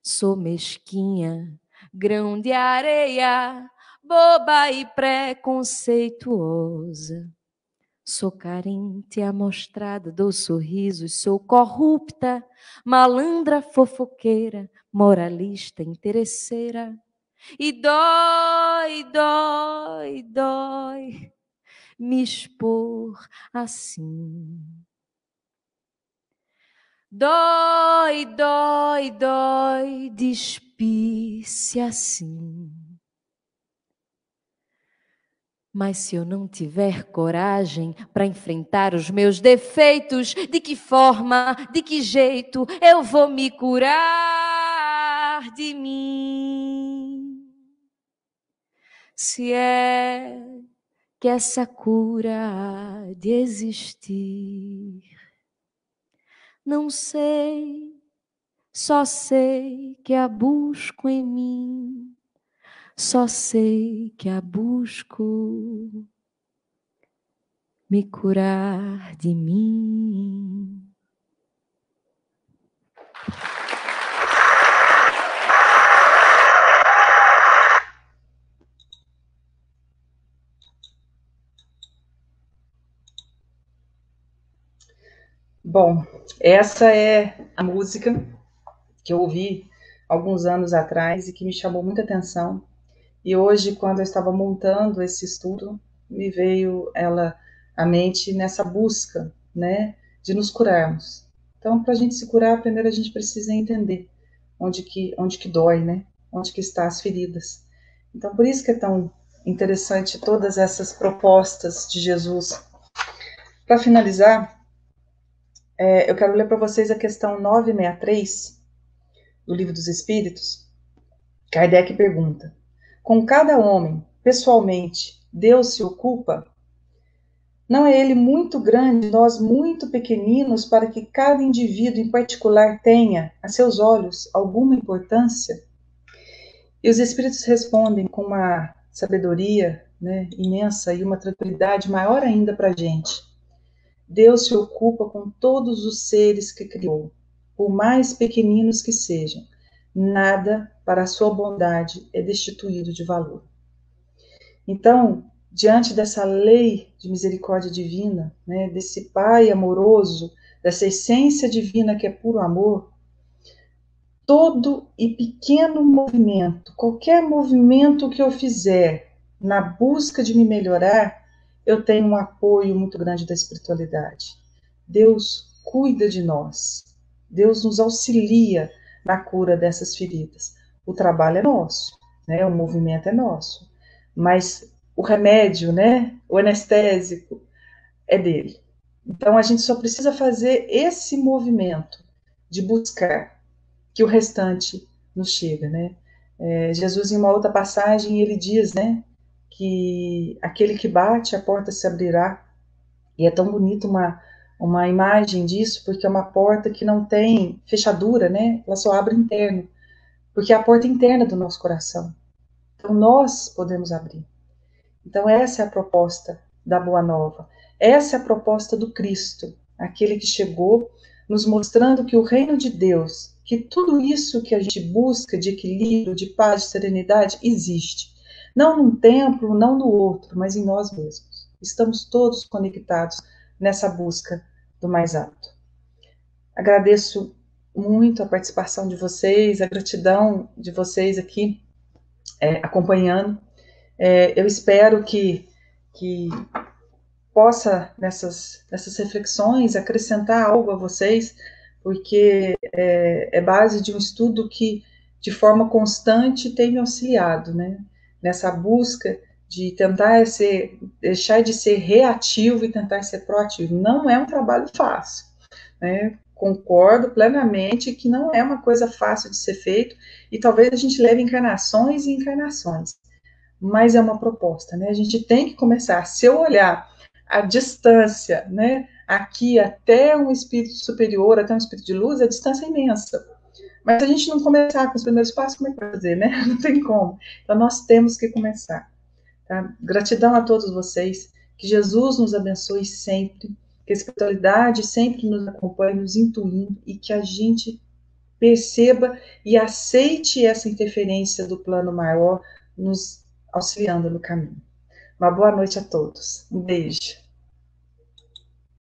Sou mesquinha, grão de areia, boba e preconceituosa. Sou carente, amostrada, dou sorrisos, sou corrupta, malandra, fofoqueira, moralista, interesseira. E dói, dói, dói me expor assim. Dói, dói, dói despir-se assim. Mas se eu não tiver coragem para enfrentar os meus defeitos, de que forma, de que jeito eu vou me curar de mim? Se é que essa cura há de existir, não sei, só sei que a busco em mim, só sei que a busco me curar de mim. Bom, essa é a música que eu ouvi alguns anos atrás e que me chamou muita atenção. E hoje, quando eu estava montando esse estudo, me veio ela à mente nessa busca, né, de nos curarmos. Então, para a gente se curar, primeiro a gente precisa entender onde que dói, né? Onde que estão as feridas. Então, por isso que é tão interessante todas essas propostas de Jesus. Para finalizar, eu quero ler para vocês a questão 963 do Livro dos Espíritos. Kardec pergunta: com cada homem, pessoalmente, Deus se ocupa? Não é ele muito grande, nós muito pequeninos, para que cada indivíduo em particular tenha, a seus olhos, alguma importância? E os Espíritos respondem com uma sabedoria, né, imensa e uma tranquilidade maior ainda para a gente. Deus se ocupa com todos os seres que criou, por mais pequeninos que sejam. Nada para a sua bondade é destituído de valor. Então, diante dessa lei de misericórdia divina, né, desse Pai amoroso, dessa essência divina que é puro amor, todo e pequeno movimento, qualquer movimento que eu fizer na busca de me melhorar, eu tenho um apoio muito grande da espiritualidade. Deus cuida de nós. Deus nos auxilia na cura dessas feridas. O trabalho é nosso, né? O movimento é nosso. Mas o remédio, né? O anestésico é dele. Então a gente só precisa fazer esse movimento de buscar que o restante nos chega, né? Jesus, em uma outra passagem, ele diz, né, que aquele que bate, a porta se abrirá. E é tão bonito uma imagem disso, porque é uma porta que não tem fechadura, né? Ela só abre interno, porque é a porta interna do nosso coração. Então nós podemos abrir. Então essa é a proposta da Boa Nova. Essa é a proposta do Cristo, aquele que chegou nos mostrando que o reino de Deus, que tudo isso que a gente busca de equilíbrio, de paz, de serenidade, existe. Não num templo, não no outro, mas em nós mesmos. Estamos todos conectados nessa busca do mais alto. Agradeço muito a participação de vocês, a gratidão de vocês aqui acompanhando. Eu espero que possa, nessas reflexões, acrescentar algo a vocês, porque é base de um estudo que, de forma constante, tem me auxiliado, né? Nessa busca de tentar deixar de ser reativo e tentar ser proativo. Não é um trabalho fácil, né? Concordo plenamente que não é uma coisa fácil de ser feito, e talvez a gente leve encarnações e encarnações, mas é uma proposta, né? A gente tem que começar. Se eu olhar a distância, né, aqui até um espírito superior, até um espírito de luz, a distância é imensa. Mas se a gente não começar com os primeiros passos, como é que vai fazer, né? Não tem como. Então nós temos que começar. Tá? Gratidão a todos vocês. Que Jesus nos abençoe sempre. Que a espiritualidade sempre nos acompanhe, nos intuindo, e que a gente perceba e aceite essa interferência do plano maior nos auxiliando no caminho. Uma boa noite a todos. Um beijo.